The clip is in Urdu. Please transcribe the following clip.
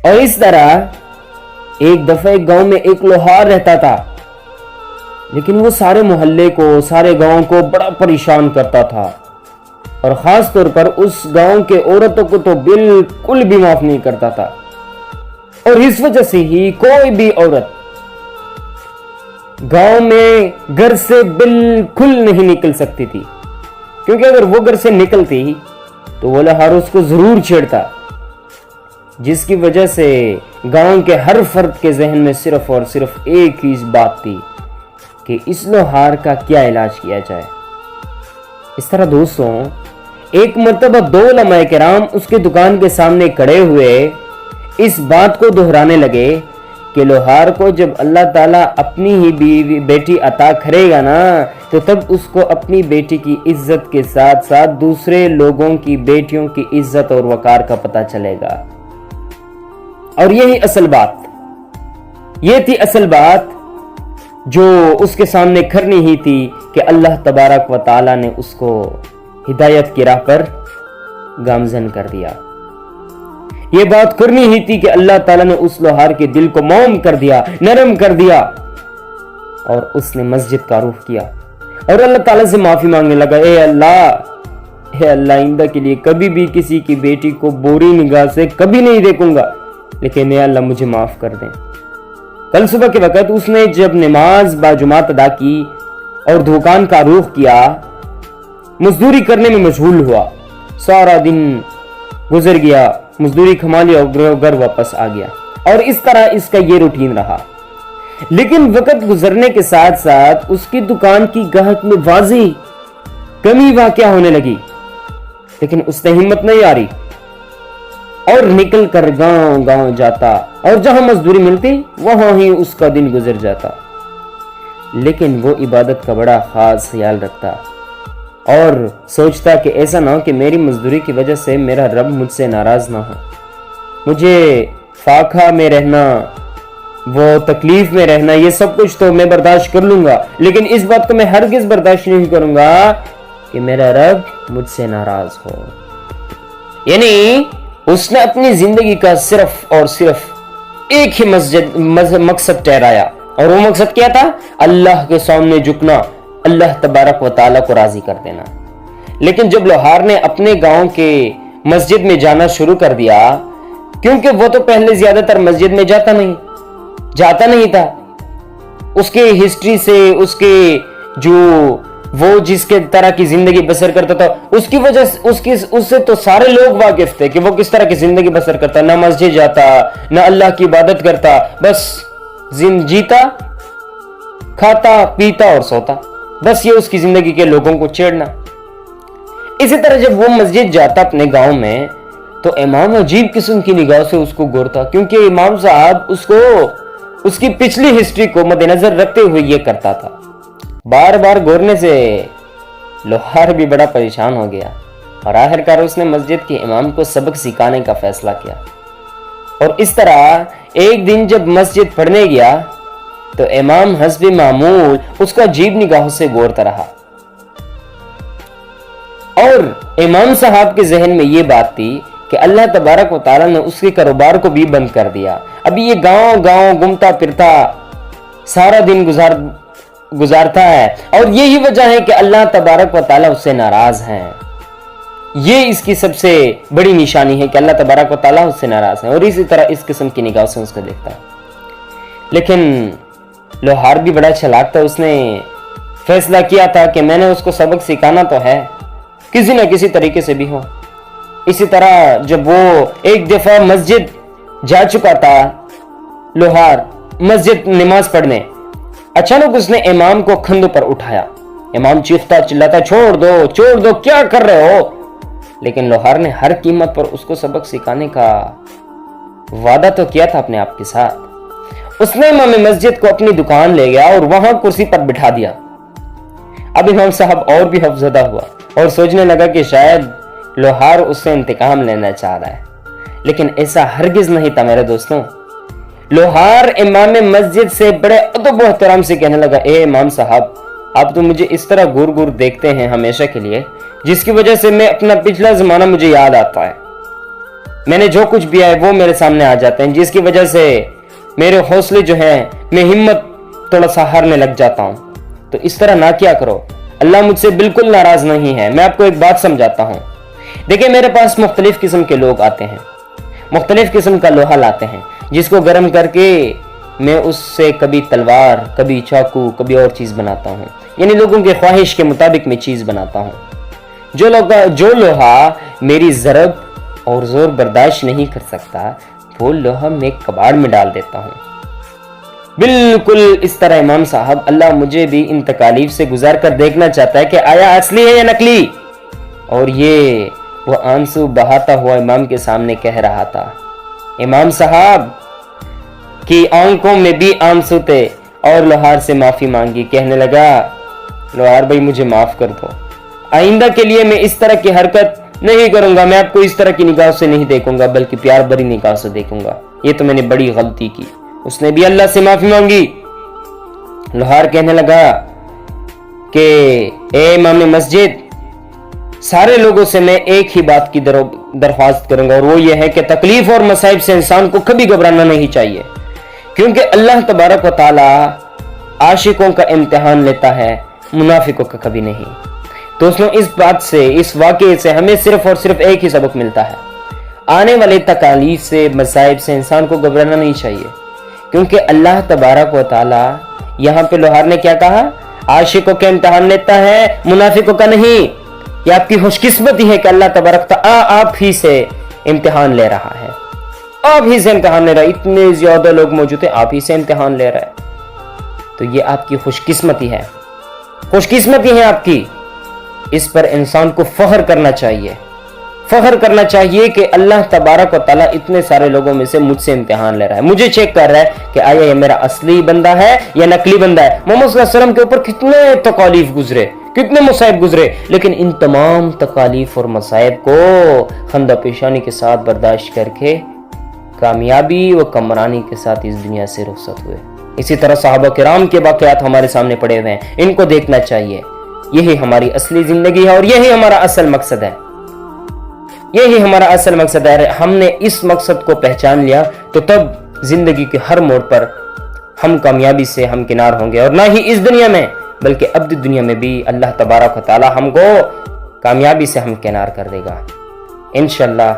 اور اس طرح ایک دفعہ ایک گاؤں میں ایک لوہار رہتا تھا، لیکن وہ سارے محلے کو، سارے گاؤں کو بڑا پریشان کرتا تھا، اور خاص طور پر اس گاؤں کے عورتوں کو تو بالکل بھی معاف نہیں کرتا تھا، اور اس وجہ سے ہی کوئی بھی عورت گاؤں میں گھر سے بالکل نہیں نکل سکتی تھی، کیونکہ اگر وہ گھر سے نکلتی تو وہ لوہار اس کو ضرور چھیڑتا، جس کی وجہ سے گاؤں کے ہر فرد کے ذہن میں صرف اور صرف ایک ہی بات تھی کہ اس لوہار کا کیا علاج کیا جائے۔ اس طرح دوستوں، ایک مرتبہ 2 علماء کرام اس کی دکان کے سامنے کھڑے ہوئے اس بات کو دہرانے لگے کہ لوہار کو جب اللہ تعالیٰ اپنی ہی بیٹی عطا کرے گا نا، تو تب اس کو اپنی بیٹی کی عزت کے ساتھ ساتھ دوسرے لوگوں کی بیٹیوں کی عزت اور وقار کا پتہ چلے گا۔ اور یہی اصل بات، یہ تھی اصل بات جو اس کے سامنے کھڑنی ہی تھی کہ اللہ تبارک و تعالیٰ نے اس کو ہدایت کی راہ پر گامزن کر دیا۔ یہ بات کرنی ہی تھی کہ اللہ تعالیٰ نے اس لوہار کے دل کو موم کر دیا، نرم کر دیا، اور اس نے مسجد کا رخ کیا اور اللہ تعالیٰ سے معافی مانگنے لگا، اے اللہ آئندہ کے لیے کبھی بھی کسی کی بیٹی کو بری نگاہ سے کبھی نہیں دیکھوں گا، لیکن اے اللہ مجھے معاف کر دیں۔ کل صبح کے وقت اس نے جب نماز باجماعت ادا کی اور دکان کا رخ کیا، مزدوری کرنے میں مشغول ہوا، سارا دن گزر گیا، مزدوری کما لیا اور گھر واپس آ گیا، اور اس طرح اس کا یہ روٹین رہا۔ لیکن وقت گزرنے کے ساتھ ساتھ اس کی دکان کی گاہک میں واضح کمی واقع ہونے لگی، لیکن اس نے ہمت نہیں ہاری اور نکل کر گاؤں گاؤں جاتا، اور جہاں مزدوری ملتی وہاں ہی اس کا دن گزر جاتا، لیکن وہ عبادت کا بڑا خاص خیال رکھتا اور سوچتا کہ ایسا نہ ہو کہ میری مزدوری کی وجہ سے میرا رب مجھ سے ناراض نہ ہو، مجھے فاقہ میں رہنا، وہ تکلیف میں رہنا، یہ سب کچھ تو میں برداشت کر لوں گا، لیکن اس بات کو میں ہرگز برداشت نہیں کروں گا کہ میرا رب مجھ سے ناراض ہو۔ یعنی اس نے اپنی زندگی کا صرف اور صرف ایک ہی مقصد ٹھہرایا، اور وہ مقصد کیا تھا؟ اللہ کے سامنے جھکنا، اللہ تبارک و تعالیٰ کو راضی کر دینا۔ لیکن جب لوہار نے اپنے گاؤں کے مسجد میں جانا شروع کر دیا، کیونکہ وہ تو پہلے زیادہ تر مسجد میں جاتا نہیں تھا، اس کے ہسٹری سے، اس کے جو وہ جس کے طرح کی زندگی بسر کرتا تھا، اس کی وجہ سے اس سے تو سارے لوگ واقف تھے کہ وہ کس طرح کی زندگی بسر کرتا، نہ مسجد جاتا، نہ اللہ کی عبادت کرتا، بس جیتا، کھاتا، پیتا اور سوتا، بس یہ اس کی زندگی کے لوگوں کو چھیڑنا۔ اسی طرح جب وہ مسجد جاتا اپنے گاؤں میں، تو امام عجیب قسم کی نگاہ سے اس کو گورتا، کیونکہ امام صاحب اس کی پچھلی ہسٹری کو مد نظر رکھتے ہوئے یہ کرتا تھا۔ بار بار گورنے سے لوہار بھی بڑا پریشان ہو گیا، اور آخرکار اس نے مسجد کے امام کو سبق سکھانے کا فیصلہ کیا، اور اس طرح ایک دن جب مسجد پڑھنے گیا تو امام حسب معمول اس کو عجیب نگاہوں سے گورتا رہا، اور امام صاحب کے ذہن میں یہ بات تھی کہ اللہ تبارک و تعالیٰ نے اس کے کاروبار کو بھی بند کر دیا، ابھی یہ گاؤں گاؤں گھومتا پھرتا سارا دن گزارتا ہے، اور یہی وجہ ہے کہ اللہ تبارک و تعالیٰ اس سے ناراض ہیں۔ یہ اس کی سب سے بڑی نشانی ہے کہ اللہ تبارک و تعالیٰ اس سے ناراض ہیں، اور اسی طرح اس قسم کی نگاہ سے اس کو دیکھتا ہے۔ لیکن لوہار بھی بڑا چلاک تھا، اس نے فیصلہ کیا تھا کہ میں نے اس کو سبق سکھانا تو ہے، کسی نہ کسی طریقے سے بھی ہو۔ اسی طرح جب وہ ایک دفعہ مسجد جا چکا تھا، لوہار مسجد نماز پڑھنے، اچانک اس نے امام کو کندھوں پر اٹھایا، امام چیختا چلاتا، چھوڑ دو، کیا کر رہے ہو؟ لیکن لوہار نے ہر قیمت پر اس کو سبق سکھانے کا وعدہ تو کیا تھا اپنے آپ کے ساتھ۔ اس نے امام مسجد کو اپنی دکان لے گیا اور وہاں کرسی پر بٹھا دیا۔ اب امام صاحب اور بھی خوفزدہ ہوا اور سوچنے لگا کہ شاید لوہار اس سے انتقام لینا چاہ رہا ہے، لیکن ایسا ہرگز نہیں تھا میرے دوستوں۔ لوہار امام مسجد سے بڑے ادب و احترام سے کہنے لگا، اے امام صاحب، آپ تو مجھے اس طرح گور دیکھتے ہیں ہمیشہ کے لیے، جس کی وجہ سے میں اپنا پچھلا زمانہ مجھے یاد آتا ہے۔ میں نے جو کچھ بھی ہے وہ میرے سامنے آ جاتے ہیں، جس کی وجہ سے میرے حوصلے جو ہیں، میں ہمت تھوڑا سا ہارنے لگ جاتا ہوں۔ تو اس طرح نہ کیا کرو، اللہ مجھ سے بالکل ناراض نہیں ہے۔ میں آپ کو ایک بات سمجھاتا ہوں، دیکھیں میرے پاس مختلف قسم کے لوگ آتے ہیں، مختلف قسم کا لوہا لاتے ہیں، جس کو گرم کر کے میں اس سے کبھی تلوار، کبھی چاقو، کبھی اور چیز بناتا ہوں، یعنی لوگوں کے خواہش کے مطابق میں چیز بناتا ہوں۔ جو لوہا میری ضرب اور زور برداشت نہیں کر سکتا، وہ لوہا میں کباڑ میں ڈال دیتا ہوں۔ بالکل اس طرح امام صاحب اللہ مجھے بھی ان تکالیف سے گزار کر دیکھنا چاہتا ہے کہ آیا اصلی ہے یا نقلی۔ اور یہ وہ آنسو بہاتا ہوا امام کے سامنے کہہ رہا تھا۔ امام صاحب کی آنکھوں میں بھی آنسو تھے اور لوہار سے معافی مانگی، کہنے لگا لوہار بھائی مجھے معاف کر دو، آئندہ کے لیے میں اس طرح کی حرکت نہیں کروں گا، میں آپ کو اس طرح کی نگاہ سے نہیں دیکھوں گا بلکہ پیار بھری نگاہ سے دیکھوں گا، یہ تو میں نے بڑی غلطی کی۔ اس نے بھی اللہ سے معافی مانگی۔ لوہار کہنے لگا کہ اے امام مسجد، سارے لوگوں سے میں ایک ہی بات کی درخواست کروں گا، اور وہ یہ ہے کہ تکلیف اور مصائب سے انسان کو کبھی گھبرانا نہیں چاہیے، کیونکہ اللہ تبارک و تعالی عاشقوں کا امتحان لیتا ہے، منافقوں کا کبھی نہیں۔ دوستوں اس بات سے، اس واقعے سے ہمیں صرف اور صرف ایک ہی سبق ملتا ہے، آنے والے تکالیف سے، مصائب سے انسان کو گھبرانا نہیں چاہیے، کیونکہ اللہ تبارک و تعالی یہاں پہ لوہار نے کیا کہا؟ عاشقوں کا امتحان لیتا ہے، منافقوں کا نہیں۔ یہ آپ کی خوش قسمتی ہے کہ اللہ تبارک تعالی آپ ہی سے امتحان لے رہا ہے، آپ ہی سے امتحان لے رہا ہے، اتنے زیادہ لوگ موجود ہیں، آپ ہی سے امتحان لے رہا ہے، تو یہ آپ کی خوش قسمتی ہے، خوش قسمتی ہے آپ کی۔ اس پر انسان کو فخر کرنا چاہیے، فخر کرنا چاہیے کہ اللہ تبارک و تعالیٰ اتنے سارے لوگوں میں سے مجھ سے امتحان لے رہا ہے، مجھے چیک کر رہا ہے کہ آیا یہ میرا اصلی بندہ ہے یا نقلی بندہ ہے۔ محمد صلی اللہ علیہ وسلم کے اوپر کتنے تکالیف گزرے، کتنے مصائب گزرے، لیکن ان تمام تکالیف اور مصائب کو خندہ پیشانی کے ساتھ برداشت کر کے کامیابی و کمرانی کے ساتھ اس دنیا سے رخصت ہوئے۔ اسی طرح صحابہ کرام کے واقعات ہمارے سامنے پڑے ہوئے ہیں، ان کو دیکھنا چاہیے۔ یہی ہماری اصلی زندگی ہے اور یہی ہمارا اصل مقصد ہے، یہی ہمارا اصل مقصد ہے۔ ہم نے اس مقصد کو پہچان لیا تو تب زندگی کے ہر موڑ پر ہم کامیابی سے ہمکنار ہوں گے، اور نہ ہی اس دنیا میں بلکہ ابدی دنیا میں بھی اللہ تبارک و تعالی ہم کو کامیابی سے ہمکنار کر دے گا انشاءاللہ۔